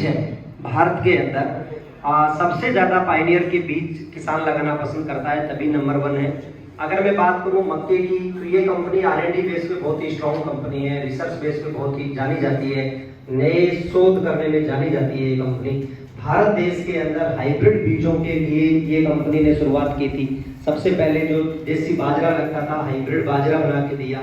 है भारत के अंदर सबसे ज्यादा पायनियर के बीज किसान लगाना पसंद करता है, तभी नंबर 1 है। अगर मैं बात करूं मक्के की, तो ये कंपनी R&D बेस पे बहुत ही स्ट्रॉन्ग कंपनी है, रिसर्च बेस पे बहुत ही जानी जाती है, नए शोध करने में जानी जाती है ये कंपनी। भारत देश के अंदर हाइब्रिड बीजों के लिए ये कंपनी ने शुरुआत की थी। सबसे पहले जो देसी बाजरा लगता था, हाइब्रिड बाजरा बना के दिया।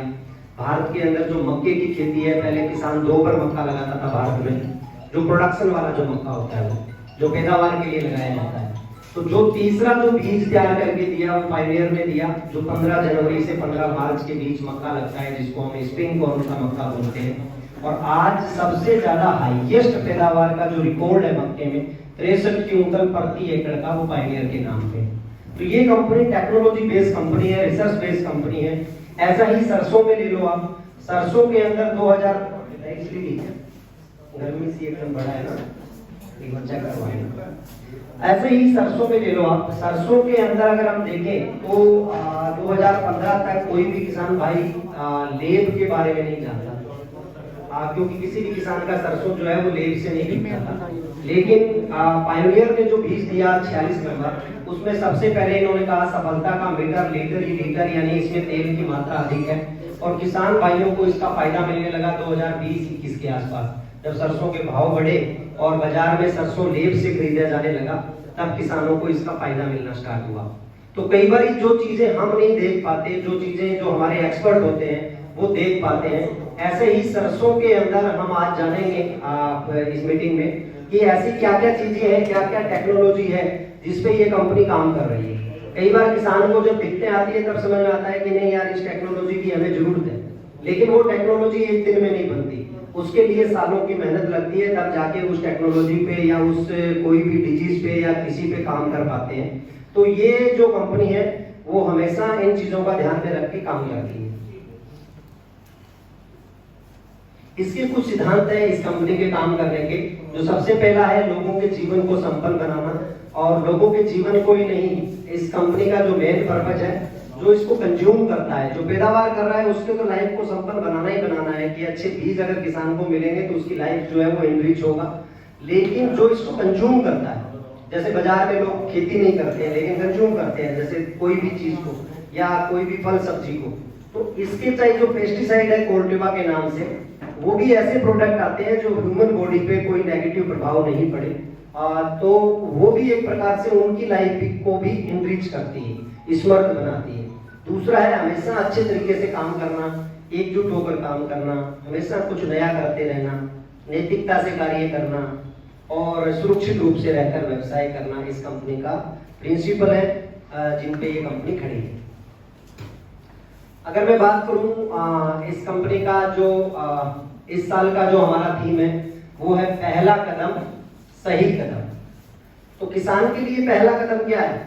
भारत के अंदर जो मक्के की खेती है, पहले किसान 2 बार मक्का लगाता था भारत में, जो प्रोडक्शन वाला जो मक्का होता है, वो जो पैदावार के लिए लगाया जाता है। तो जो तीसरा जो बीज तैयार करके दिया वो पायनियर ने दिया, जो 15 जनवरी से 15 मार्च के बीच मक्का लगता है, जिसको हम स्प्रिंग कॉर्न का मक्का बोलते हैं। और आज सबसे ज्यादा हाईएस्ट पैदावार का जो रिकॉर्ड है मक्के में 63 क्विंटल प्रति एकड़ का, वो पायनियर के नाम पे। तो ये कंपनी टेक्नोलॉजी बेस्ड कंपनी है, रिसर्च बेस्ड कंपनी है। ऐसा ही सरसों में ले लो आप, सरसों के अंदर 2000 गर्मी से एकदम बड़ा है ना, एक बच्चा करवाएगा। ऐसे ही सरसों में ले लो आप, सरसों के अंदर अगर हम देखें तो 2015 तक कोई भी किसान भाई लेब के बारे में नहीं जानता, क्योंकि किसी भी किसान का सरसों जो है वो लेब से नहीं बिकता था। लेकिन पायोनियर ने जो बीज दिया 46 नंबर, उसमें सबसे पहले इन्होंने कहा सफलता का मीटर लीटर, यानी इसमें तेल की मात्रा अधिक है। और किसान भाइयों को इसका फायदा मिलने लगा 2020-21 के आसपास, जब सरसों के भाव बढ़े और बाजार में सरसों लेब से खरीदा जाने लगा, तब किसानों को इसका फायदा मिलना स्टार्ट हुआ। तो कई बार जो चीजें हम नहीं देख पाते, जो चीजें जो हमारे एक्सपर्ट होते हैं वो देख पाते हैं, ऐसे ही सरसों के अंदर हम आज जानेंगे इस मीटिंग में कि ऐसी क्या क्या चीजें हैं, क्या क्या टेक्नोलॉजी है जिसपे ये कंपनी काम कर रही है। कई बार किसान को जब दिक्कतें आती है तब समझ में आता है कि नहीं यार, इस टेक्नोलॉजी की हमें जरूरत है, लेकिन वो टेक्नोलॉजी एक दिन में नहीं बनती, उसके लिए सालों की मेहनत लगती है, तब जाके उस टेक्नोलॉजी पे या उस कोई भी डिजीज पे या किसी पे काम कर पाते हैं। तो ये जो कंपनी है वो हमेशा इन चीजों का ध्यान में रख के काम करती है। इसके कुछ सिद्धांत है इस कंपनी के काम करने के। जो सबसे पहला है लोगों के जीवन को संपन्न बनाना, और लोगों के जीवन को ही नहीं, इस कंपनी का जो मेन पर्पज है, जो इसको कंज्यूम करता है, जो पैदावार कर रहा है, उसके तो लाइफ को संपन्न बनाना ही बनाना है कि अच्छे बीज अगर किसान को मिलेंगे तो उसकी लाइफ जो है वो एनरिच होगा। लेकिन जो इसको कंज्यूम करता है, जैसे बाजार में लोग खेती नहीं करते हैं लेकिन कंज्यूम करते हैं, जैसे कोई भी चीज को या कोई भी फल सब्जी को, तो इसके चाहे जो पेस्टिसाइड है कोर्टेवा के नाम से, वो भी ऐसे प्रोडक्ट आते हैं जो ह्यूमन बॉडी पे कोई नेगेटिव प्रभाव नहीं पड़े, तो वो भी एक प्रकार से उनकी लाइफ को भी एनरिच करती है, स्मर्थ बनाती है। दूसरा है हमेशा अच्छे तरीके से काम करना, एकजुट होकर काम करना, हमेशा कुछ नया करते रहना, नैतिकता से कार्य करना और सुरक्षित रूप से रहकर व्यवसाय करना, इस कंपनी का प्रिंसिपल है जिन पे ये कंपनी खड़ी है। अगर मैं बात करूं इस कंपनी का जो इस साल का जो हमारा थीम है वो है पहला कदम सही कदम। तो किसान के लिए पहला कदम क्या है?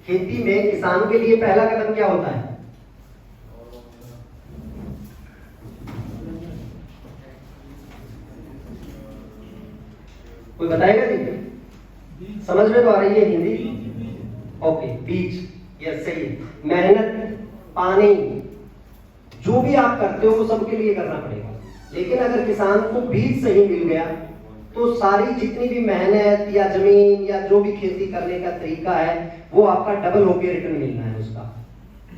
खेती में किसान के लिए पहला कदम क्या होता है? कोई बताएगा जी? समझ में तो आ रही है हिंदी? ओके, बीज, यस सही है। मेहनत, पानी, जो भी आप करते हो वो सबके लिए करना पड़ेगा। लेकिन अगर किसान को बीज सही मिल गया तो सारी जितनी भी मेहनत या जमीन या जो भी खेती करने का तरीका है वो आपका डबल होकर रिटर्न मिलना है उसका,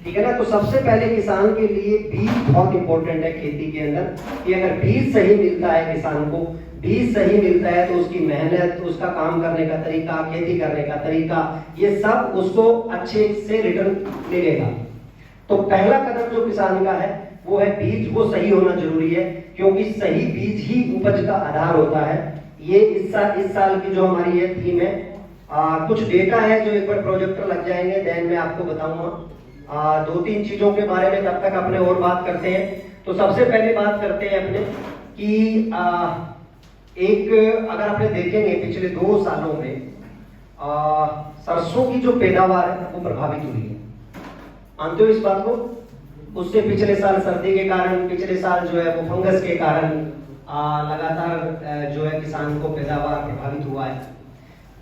ठीक है ना। तो सबसे पहले किसान के लिए बीज बहुत इंपॉर्टेंट है खेती के अंदर, कि अगर बीज सही मिलता है किसान को, बीज सही मिलता है तो उसकी मेहनत, उसका काम करने का तरीका, खेती करने का तरीका, ये सब उसको अच्छे से रिटर्न मिलेगा। तो पहला कदम जो किसान का है वो है बीज, वो सही होना जरूरी है, क्योंकि सही बीज ही उपज का आधार होता है। ये इस साल की जो हमारी ये थीम है, कुछ डेटा है जो एक बार प्रोजेक्टर लग जाएंगे, देन मैं आपको बताऊंगा 2-3 चीजों के बारे में, तब तक अपने और बात करते हैं। तो सबसे पहले बात करते हैं अपने कि अगर अपने देखेंगे पिछले 2 सालों में सरसों की जो पैदावार है वो प्रभावित हुई है। मानते हो इस बात को? उससे पिछले साल सर्दी के कारण, पिछले साल जो है वो फंगस के कारण लगातार जो है किसान को पैदावार प्रभावित हुआ है।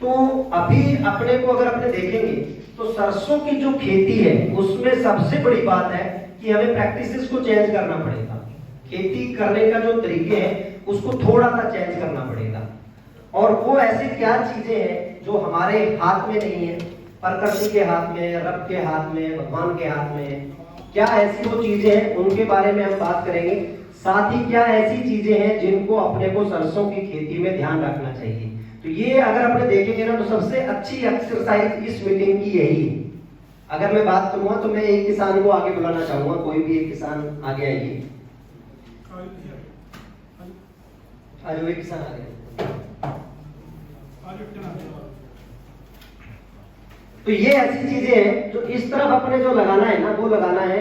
तो अभी अपने को अगर अपने देखेंगे तो सरसों की जो खेती है उसमें सबसे बड़ी बात है कि हमें प्रैक्टिसेस को चेंज करना पड़ेगा। खेती करने का जो तरीके हैं उसको थोड़ा सा चेंज करना पड़ेगा। और वो ऐसी क्या चीजें हैं जो हमारे हाथ में नहीं है, प्रकृति के हाथ में, रब के हाथ में, भगवान के हाथ में है। क्या ऐसी वो चीजें हैं, उनके बारे में हम बात करेंगे। साथ ही क्या ऐसी चीजें हैं जिनको अपने को सरसों की खेती में ध्यान रखना चाहिए। तो ये अगर अपने देखेंगे ना तो सबसे अच्छी एक्सरसाइज इस मीटिंग की यही है। अगर मैं बात करूंगा तो मैं एक किसान को आगे बुलाना चाहूंगा, कोई भी एक किसान आगे आइए। आज एक किसान आगे। तो ये ऐसी चीजें हैं जो इस तरफ अपने जो लगाना है ना, वो लगाना है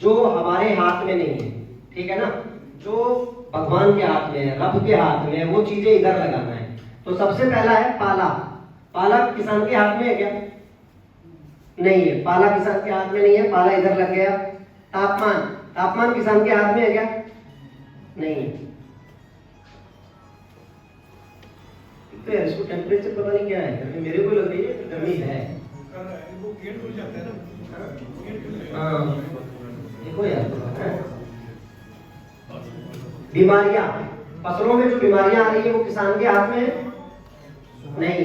जो हमारे हाथ में नहीं है, ठीक है ना, जो भगवान के हाथ में है, रब के हाथ में है, वो चीजें इधर लगाना है। तो सबसे पहला है पाला। पाला किसान के हाथ में है क्या? नहीं है, पाला किसान के हाथ में नहीं है, पाला इधर लग गया। तापमान, तापमान किसान के हाथ में है क्या? नहीं है। तो यार इसको टेम्परेचर पता नहीं क्या है, क्योंकि मेरे को लग रही है गर्मी है। देखो यार, बीमारियां, फसलों में जो बीमारियां आ रही है वो किसान के हाथ में है? नहीं है।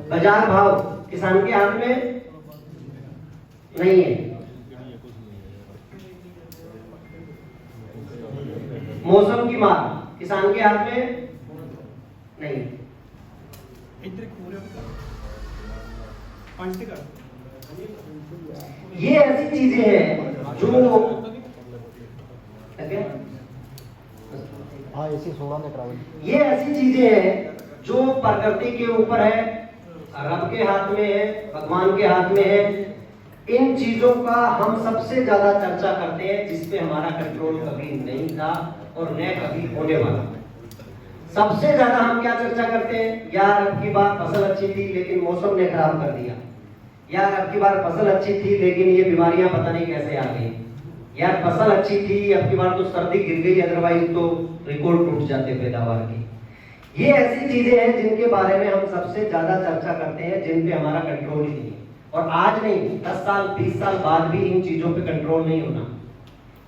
बाजार भाव किसान के हाथ में नहीं है। मौसम की मार किसान के हाथ में नहीं। ये ऐसी चीजें हैं जो ये ऐसी चीजें हैं जो प्रकृति के ऊपर है, रब के हाथ में है, भगवान के हाथ में है। इन चीजों का हम सबसे ज्यादा चर्चा करते हैं जिसपे हमारा कंट्रोल कभी नहीं था और न कभी होने वाला। सबसे ज्यादा हम क्या चर्चा करते हैं? यार अब की बार फसल अच्छी थी लेकिन मौसम ने खराब कर दिया। यार अब की बार फसल अच्छी थी लेकिन ये बीमारियां पता नहीं कैसे आ गई। यार फसल अच्छी थी, अब की बार तो सर्दी गिर गई, अदरवाइज तो रिकॉर्ड टूट जाते पैदावार की। ये ऐसी चीजें हैं जिनके बारे में हम सबसे ज्यादा चर्चा करते हैं, जिन पे हमारा कंट्रोल ही नहीं है। और आज नहीं, 10 साल 20 साल बाद भी इन चीजों पे कंट्रोल नहीं होना।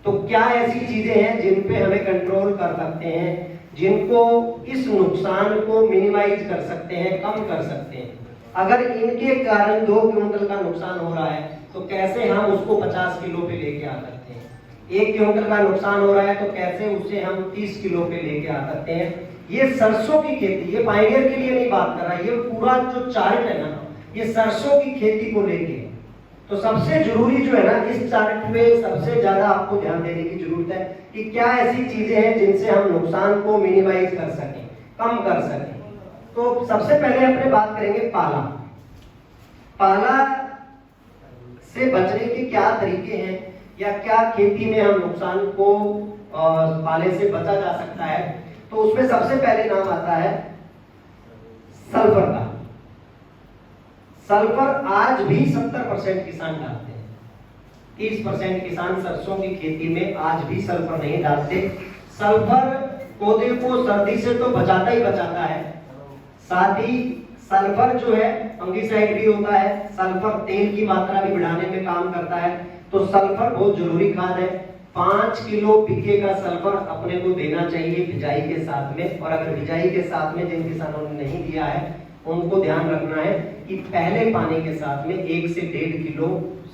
तो क्या ऐसी चीजें हैं जिन पे हमें कंट्रोल कर सकते हैं, जिनको इस नुकसान को मिनिमाइज कर सकते हैं, कम कर सकते हैं। अगर इनके कारण 2 क्विंटल का नुकसान हो रहा है तो कैसे हम उसको 50 किलो पे लेके आ सकते हैं। 1 क्विंटल का नुकसान हो रहा है तो कैसे उसे हम 30 किलो पे लेके आ सकते हैं। ये सरसों की खेती, ये पायनियर के लिए नहीं बात कर रहा, ये पूरा जो चार्ट है ना, ये सरसों की खेती को लेके। तो सबसे जरूरी जो है ना, इस चार्ट में सबसे ज्यादा आपको ध्यान देने की जरूरत है कि क्या ऐसी चीजें हैं जिनसे हम नुकसान को मिनिमाइज कर सकें, कम कर सकें। तो सबसे पहले अपने बात करेंगे पाला। पाला से बचने के क्या तरीके हैं या क्या खेती में हम नुकसान को पाले से बचा जा सकता है। तो उसमें सबसे पहले नाम आता है सल्फर का। सल्फर आज भी 70% किसान डालते हैं। 30% किसान सरसों की खेती में आज भी सल्फर नहीं डालते। सल्फर पौधे को सर्दी से तो बचाता ही बचाता है, साथ ही सल्फर जो है फंगिसाइड भी होता है, सल्फर तेल की मात्रा भी बढ़ाने में काम करता है। तो सल्फर बहुत जरूरी खाद है। 5 किलो बीघे का सल्फर अपने को देना चाहिए बिजाई के साथ में। और अगर बिजाई के साथ में जिन किसानों ने नहीं दिया है उनको ध्यान रखना है कि पहले पानी के साथ में 1 से 1.5 किलो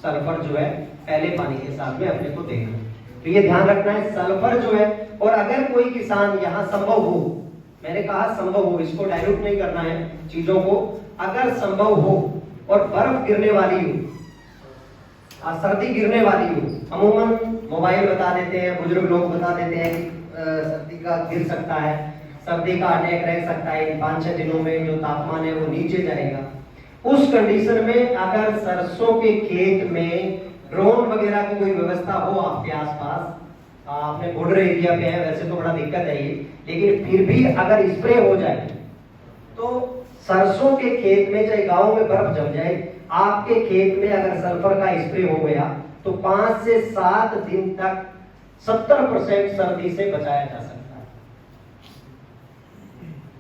सल्फर जो है पहले पानी के साथ में अपने को देना है। तो ये ध्यान रखना है सल्फर जो है। और अगर कोई किसान यहाँ संभव हो, मैंने कहा संभव हो, इसको डाइल्यूट नहीं करना है चीजों को, अगर संभव हो और बर्फ गिरने वाली हो, सर्दी गिरने वाली हो, अमूमन मोबाइल बता देते हैं, बुजुर्ग लोग बता देते हैं कि सर्दी का गिर सकता है, सर्दी का अटैक रह सकता है, 5-6 दिनों में जो तापमान है वो नीचे जाएगा। उस कंडीशन में अगर सरसों के खेत में ड्रोन वगैरह की कोई व्यवस्था हो आपके आसपास, आपने बॉर्डर एरिया पे है, वैसे तो बड़ा दिक्कत है ये, लेकिन फिर भी अगर स्प्रे हो जाए तो सरसों के खेत में, चाहे गांव में बर्फ जम जाए, आपके खेत में अगर सल्फर का स्प्रे हो गया तो 5 से 7 दिन तक 70% सर्दी से बचाया जा सकता है।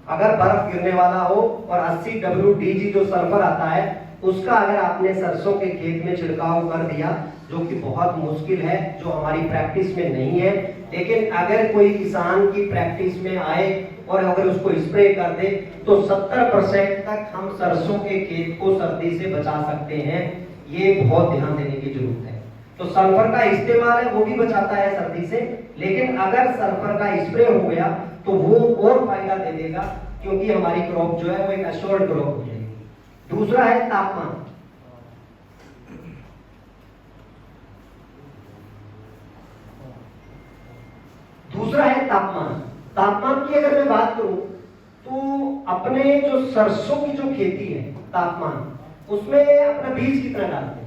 अगर बर्फ गिरने वाला हो और 80 WDG जो सल्फर आता है उसका अगर आपने सरसों के खेत में छिड़काव कर दिया, जो कि बहुत मुश्किल है, जो हमारी प्रैक्टिस में नहीं है, लेकिन अगर कोई किसान की प्रैक्टिस में आए और अगर उसको स्प्रे कर दे तो 70% तक हम सरसों के खेत को सर्दी से बचा सकते हैं। ये बहुत ध्यान देने की जरूरत है। तो सल्फर का इस्तेमाल है वो भी बचाता है सर्दी से, लेकिन अगर सल्फर का स्प्रे हो गया तो वो और फायदा दे देगा, क्योंकि हमारी क्रॉप जो है वो एक एश्योर्ड क्रॉप हो जाएगी। दूसरा है तापमान। दूसरा है तापमान। तापमान की अगर मैं बात करूं तो अपने जो सरसों की जो खेती है, तापमान उसमें अपना बीज कितना डालते हैं?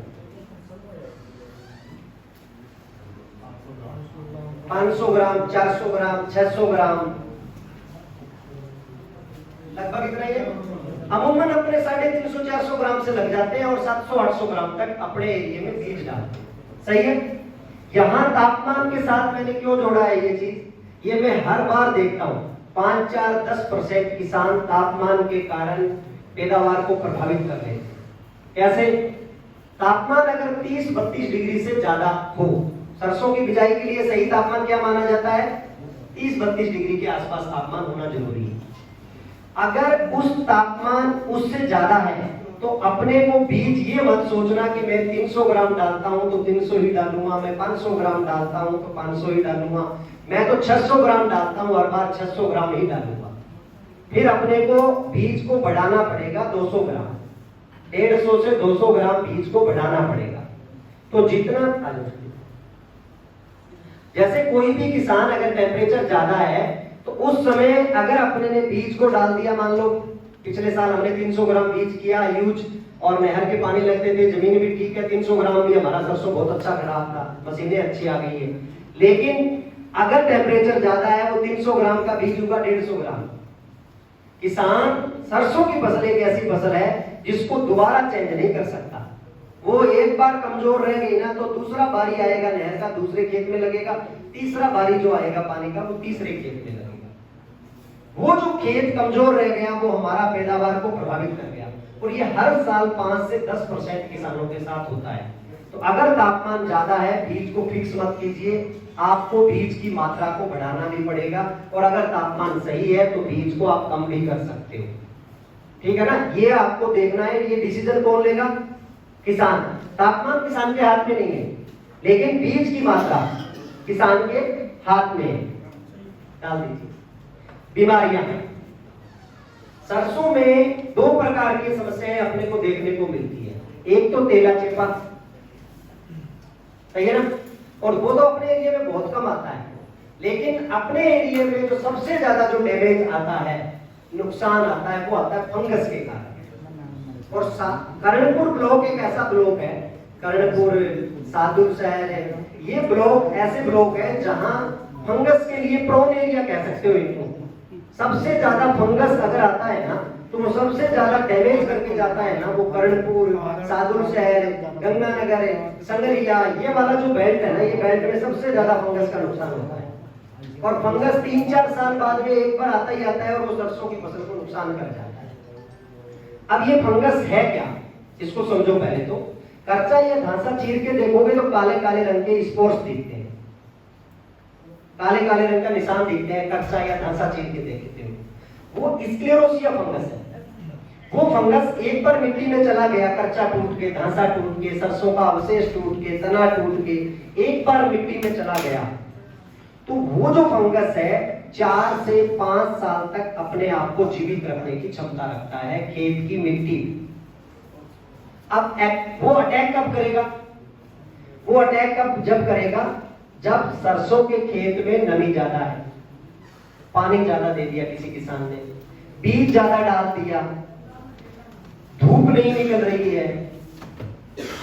500 ग्राम, 400 ग्राम, 600 ग्राम, लगभग इतना ही है। अमूमन अपने 350-400 ग्राम से लग जाते हैं और 700-800 ग्राम तक अपने एरिया में बीज डालते हैं। सही है। यहां तापमान के साथ मैंने क्यों जोड़ा है ये चीज, ये मैं हर बार देखता हूं 5, 4, 10% किसान तापमान के कारण पैदावार को प्रभावित कर रहे हैं। कैसे? तापमान अगर 30-32 डिग्री से ज्यादा हो, सरसों की बिजाई के लिए सही तापमान क्या माना जाता है? 30-32 डिग्री के आसपास तापमान होना जरूरी है। अगर उस तापमान उससे ज्यादा है तो अपने को बीज ये मत सोचना कि मैं 300 ग्राम डालता हूं तो 300 ही डालूंगा, मैं 500 ग्राम डालता हूं तो 500 ही डालूंगा, मैं तो 600 ग्राम डालता हूं हर बार 600 ग्राम ही डालूंगा। फिर अपने को बीज को बढ़ाना पड़ेगा 200 ग्राम, 150 से 200 ग्राम बीज को बढ़ाना पड़ेगा। तो जितना, जैसे कोई भी किसान अगर टेम्परेचर ज्यादा है तो उस समय अगर अपने ने बीज को डाल दिया, मान लो पिछले साल हमने 300 ग्राम बीज किया यूज और नहर के पानी लगते थे, जमीन भी ठीक है, 300 ग्राम भी हमारा सरसों बहुत अच्छा खराब था, मशीनें अच्छी आ गई है। लेकिन अगर टेम्परेचर ज्यादा है वो 300 ग्राम का बीज होगा 150 ग्राम। किसान, सरसों की फसल एक ऐसी फसल है जिसको दोबारा चेंज नहीं कर सकता। वो एक बार कमजोर रह गई ना तो दूसरा बारी आएगा नहर का, दूसरे खेत में लगेगा, तीसरा बारी जो आएगा पानी का वो तीसरे खेत में लगेगा। वो जो खेत कमजोर रह गया वो हमारा पैदावार को प्रभावित कर गया, और ये हर साल 5 से 10% किसानों के साथ होता है। तो अगर तापमान ज्यादा है, बीज को फिक्स मत कीजिए, आपको बीज की मात्रा को बढ़ाना भी पड़ेगा, और अगर तापमान सही है तो बीज को आप कम भी कर सकते हो। ठीक है ना, ये आपको देखना है। ये डिसीजन कौन लेगा? किसान। तापमान किसान के हाथ में नहीं है, लेकिन बीज की मात्रा किसान के हाथ में है। डाल दीजिए। बीमारियां, सरसों में 2 प्रकार की समस्याएं अपने को देखने को मिलती है। एक तो तेला चेपा, सही है ना, और वो तो अपने एरिया में बहुत कम आता है। लेकिन अपने एरिया में जो सबसे ज्यादा जो डैमेज आता है, नुकसान आता है, वो आता है फंगस के कारण। और कर्णपुर ब्लॉक एक ऐसा ब्लॉक है, कर्णपुर, सादुल शहर है, ये ब्लॉक ऐसे ब्लॉक है जहां फंगस के लिए प्रोन एरिया कह सकते हो इनको। सबसे ज्यादा फंगस अगर आता है ना तो वो सबसे ज्यादा डैमेज करके जाता है ना, वो कर्णपुर, सादुल शहर, गंगानगर, संगरिया, ये वाला जो बेल्ट है ना, ये बेल्ट में सबसे ज्यादा फंगस का नुकसान होता है। और फंगस 3-4 साल बाद में एक बार आता ही आता है और वो सरसों की फसल को नुकसान कर जाता है। अब ये फंगस है क्या, इसको समझो। पहले तो कर्चा या धांसा चीर के देखोगे तो काले काले रंग के स्पोर्स दिखते हैं, काले काले रंग का निशान दिखते हैं कर्चा या धांसा चीर के देखते हो। वो स्क्लेरोसिया फंगस है। वो फंगस एक बार मिट्टी में चला गया, कर्चा टूट के, धांसा टूट के, सरसों का अवशेष टूट के, तना टूट के, एक बार मिट्टी में चला गया तो वो जो फंगस है 4 से 5 साल तक अपने आप को जीवित रखने की क्षमता रखता है खेत की मिट्टी। अब वो अटैक कब करेगा? वो अटैक कब जब करेगा जब सरसों के खेत में नमी ज्यादा है, पानी ज्यादा दे दिया किसी किसान ने, बीज ज्यादा डाल दिया, धूप नहीं निकल रही है,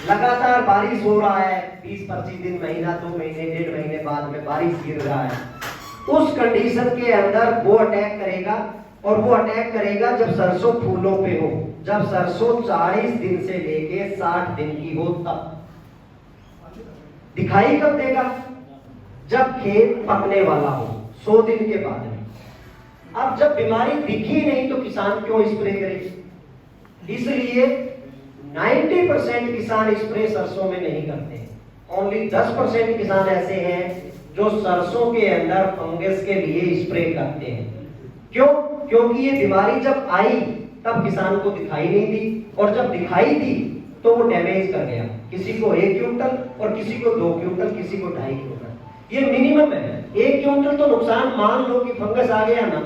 लगातार बारिश हो रहा है, 20-25 दिन, महीना, 2 महीने, 1.5 महीने बाद में बारिश गिर रहा है। उस कंडीशन के अंदर वो अटैक करेगा, और वो अटैक करेगा जब सरसों फूलों पे हो, जब सरसों 40 दिन से लेके 60 दिन की हो। तब दिखाई कब देगा? जब खेत पकने वाला हो, 100 दिन के बाद में। अब जब बीमारी दिखी नहीं तो किसान क्यों स्प्रे करे? इसलिए 90% किसान स्प्रे सरसों में नहीं करते हैं। ओनली 10% किसान ऐसे हैं जो सरसों के अंदर फंगस के लिए स्प्रे करते हैं। क्यों? क्योंकि ये बीमारी जब आई तब किसान को दिखाई नहीं दी, और जब दिखाई दी तो वो डैमेज कर गया। किसी को 1 क्विंटल और किसी को 2 क्विंटल, किसी को 2.5 क्विंटल। ये मिनिमम है। 1 क्विंटल तो नुकसान, मान लो कि फंगस आ गया ना,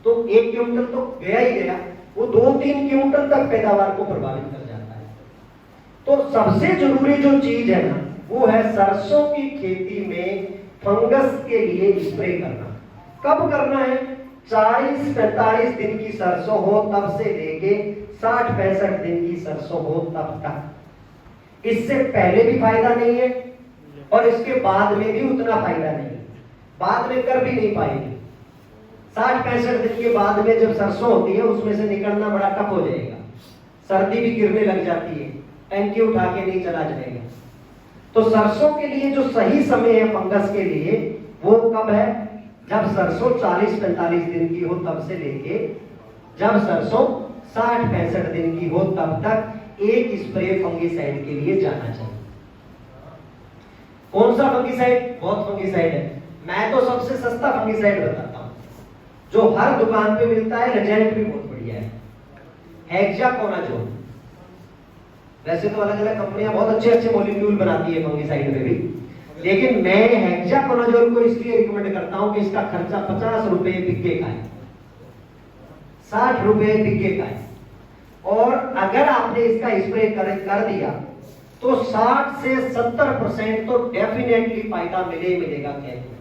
तो 1 क्विंटल तो गया ही गया, वो 2-3 क्विंटल तक पैदावार को प्रभावित कर जाता है। तो सबसे जरूरी जो चीज है ना, वो है सरसों की खेती में फंगस के लिए स्प्रे करना। कब करना है? 40-45 दिन की सरसों हो तब से लेके 60-65 दिन की सरसों हो तब तक। इससे पहले भी फायदा नहीं है और इसके बाद में भी उतना फायदा नहीं है, बाद में कर भी नहीं पाएंगे। 60-65 दिन के बाद में जब सरसों होती है उसमें से निकलना बड़ा टफ हो जाएगा, सर्दी भी गिरने लग जाती है, टंकी उठा के नहीं चला जाएगा। तो सरसों के लिए जो सही समय है फंगस के लिए, वो कब है? जब सरसों 40-45 दिन की हो तब से लेके जब सरसों 60-65 दिन की हो तब तक एक स्प्रे फंगिसाइड के लिए जाना चाहिए। कौन सा फंगिसाइड? बहुत फंगिसाइड है। मैं तो सबसे सस्ता फंगिसाइड बताता हूं, जो हर दुकान पे मिलता है, रिजल्ट भी बहुत बढ़िया है। हेक्साकोनाजोल। वैसे तो अलग अलग कंपनियां बहुत अच्छे अच्छे मॉलिक्यूल बनाती है फंगिसाइड में भी, लेकिन मैं हेक्साकोनाजोल को इसलिए रिकमेंड करता हूं कि इसका खर्चा 50 रुपए बिक्के का है, 60 रुपए बिक्के का है। और अगर आपने इसका स्प्रे कर दिया तो 60 से 70% तो डेफिनेटली फायदा मिले मिलेगा। खेत में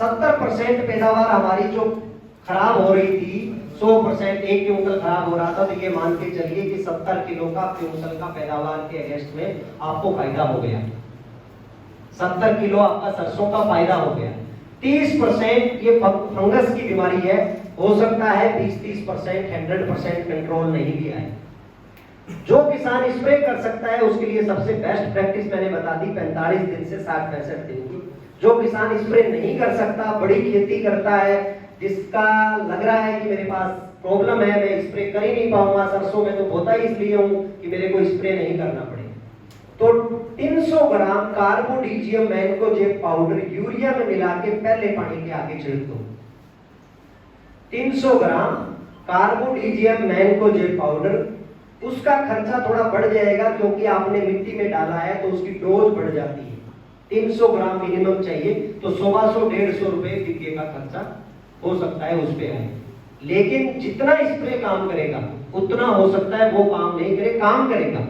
70% पैदावार हमारी जो खराब हो रही थी, 100% 1 क्विंटल खराब हो रहा था, तो ये मान के चलिए कि 70 किलो का क्विंटल का पैदावार के अगेंस्ट में आपको फायदा हो गया। 70 किलो आपका सरसों का फायदा हो गया। 30% ये फंगस की बीमारी है, हो सकता है 20-30% 100% कंट्रोल नहीं भी आए। जो किसान स्प्रे कर सकता है उसके लिए सबसे बेस्ट प्रैक्टिस मैंने बता दी 45 दिन से 60-65 दिन की। जो किसान स्प्रे नहीं कर सकता, बड़ी खेती करता है, जिसका लग रहा है कि मेरे पास प्रॉब्लम है, मैं स्प्रे कर ही नहीं पाऊंगा सरसों में, तो होता ही इसलिए हूं कि मेरे को स्प्रे नहीं करना पड़े, तो 300 ग्राम कार्बोडीजियम मैंकोजेब पाउडर यूरिया में मिला के पहले पानी के आगे छिड़क दो। 300 ग्राम कार्बोडीजियम मैंकोजेब पाउडर, उसका खर्चा थोड़ा बढ़ जाएगा क्योंकि आपने मिट्टी में डाला है तो उसकी डोज बढ़ जाती है। 300 ग्राम मिनिमम चाहिए, तो 100-150 रुपए बिक्के का खर्चा हो सकता है उस पे आए। लेकिन जितना स्प्रे काम करेगा उतना हो सकता है वो काम नहीं करे, काम करेगा,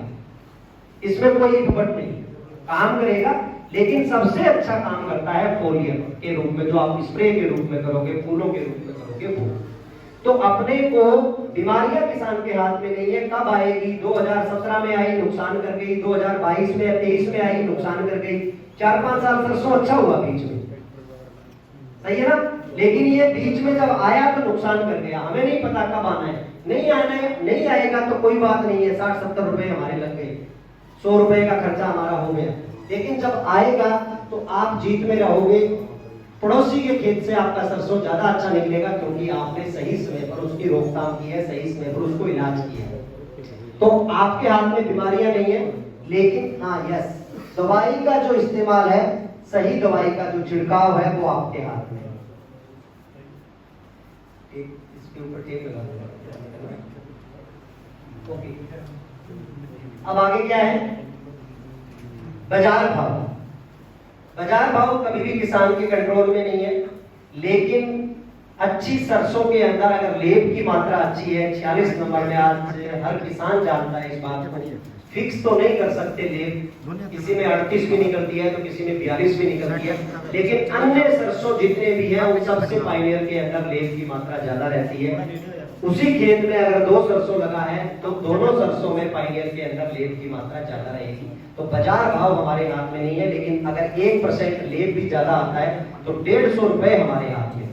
इसमें कोई फर्क नहीं, काम करेगा, लेकिन सबसे अच्छा काम करता है फोलियर के रूप में, जो आप स्प्रे के रूप में करोगे, फूलों के रूप में करोगे वो। तो अपने को बीमारियां किसान के हाथ में नहीं है, कब आएगी? 2017 में आई, नुकसान कर गई, 2022 में 23 में आई, नुकसान कर गई। 4-5 साल सरसों अच्छा हुआ बीच में, सही है ना, लेकिन ये बीच में जब आया तो नुकसान कर गया। हमें नहीं पता कब आना है, नहीं आना है, नहीं आएगा तो कोई बात नहीं है, 60-70 रुपए हमारे लग गए, 100 रुपए का खर्चा हमारा हो गया। लेकिन जब आएगा तो आप जीत में रहोगे, पड़ोसी के खेत से आपका सरसों ज्यादा अच्छा निकलेगा क्योंकि आपने सही समय पर उसकी रोकथाम की है, सही समय पर उसको इलाज किया है। तो आपके हाथ में बीमारियां नहीं है, लेकिन हाँ यस, दवाई का जो इस्तेमाल है, सही दवाई का जो छिड़काव है वो आपके हाथ में है। इसके ऊपर टेप लगा दो। ओके, अब आगे क्या है? बाजार भाव। बाजार भाव कभी भी किसान के कंट्रोल में नहीं है, लेकिन अच्छी सरसों के अंदर अगर लेब की मात्रा अच्छी है, 46 नंबर में आज हर किसान जानता है इस बात को, फिक्स तो नहीं कर सकते लेब, किसी में 38 भी निकलती है तो किसी में 42 भी निकलती है, लेकिन अन्य सरसों जितने भी है उन सबसे पायनियर के अंदर लेब की मात्रा ज्यादा रहती है। उसी खेत में अगर 2 सरसों लगा है तो दोनों सरसों में पायनियर के अंदर लेब की मात्रा ज्यादा रहेगी। तो बाजार भाव हमारे हाथ में नहीं है, लेकिन अगर 1% लेब भी ज्यादा आता है तो 150 रुपए हमारे हाथ में,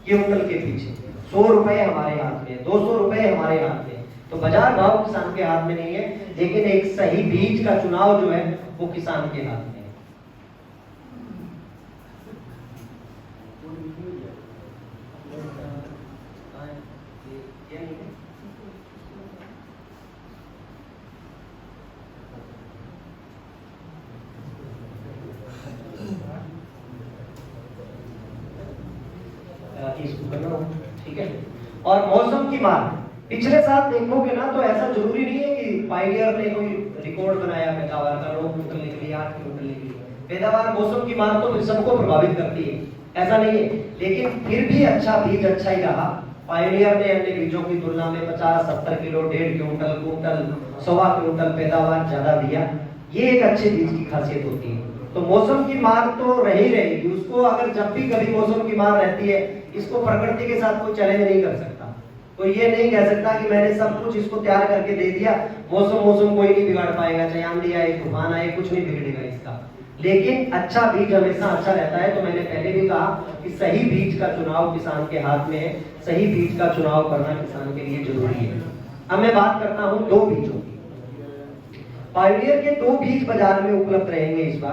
क्विंटल के पीछे 100 रुपए हमारे हाथ में, 200 रुपए हमारे हाथ में। तो बाजार भाव किसान के हाथ में नहीं है, लेकिन एक सही बीज का चुनाव जो है वो किसान के हाथ में है। इसको करना हो, ठीक है। और मौसम की मार, पिछले साल देखोगे ना तो ऐसा जरूरी नहीं है कि पायनियर ने कोई रिकॉर्ड बनाया पैदावार का, 9 क्विंटल निकली, 8 क्विंटल निकली। पैदावार मौसम की मार तो सबको प्रभावित करती है, ऐसा नहीं है, लेकिन फिर भी अच्छा बीज अच्छा ही रहा। पायनियर ने अन्य बीजों की तुलना में 50-70 किलो, 1.5 क्विंटल, 1.25 क्विंटल पैदावार ज्यादा दिया। ये एक अच्छे बीज की खासियत होती है। तो मौसम की मार तो रह ही रहेगी, उसको अगर जब भी कभी मौसम की मार रहती है, इसको प्रकृति के साथ कोई चैलेंज नहीं कर सकता। तो ये नहीं कह सकता कि मैंने सब कुछ इसको तैयार करके दे दिया, मौसम कोई नहीं बिगाड़ पाएगा, चाहे आंधी आए, तूफान आए, कुछ नहीं बिगड़ेगा इसका। लेकिन अच्छा बीज हमेशा अच्छा रहता है। तो मैंने पहले भी कहा कि सही बीज का चुनाव किसान के हाथ में है, सही बीज का चुनाव करना किसान के लिए जरूरी है। अब मैं बात करता हूं 2 बीजों की। पायनियर के 2 बीज बाजार में उपलब्ध रहेंगे इस बार।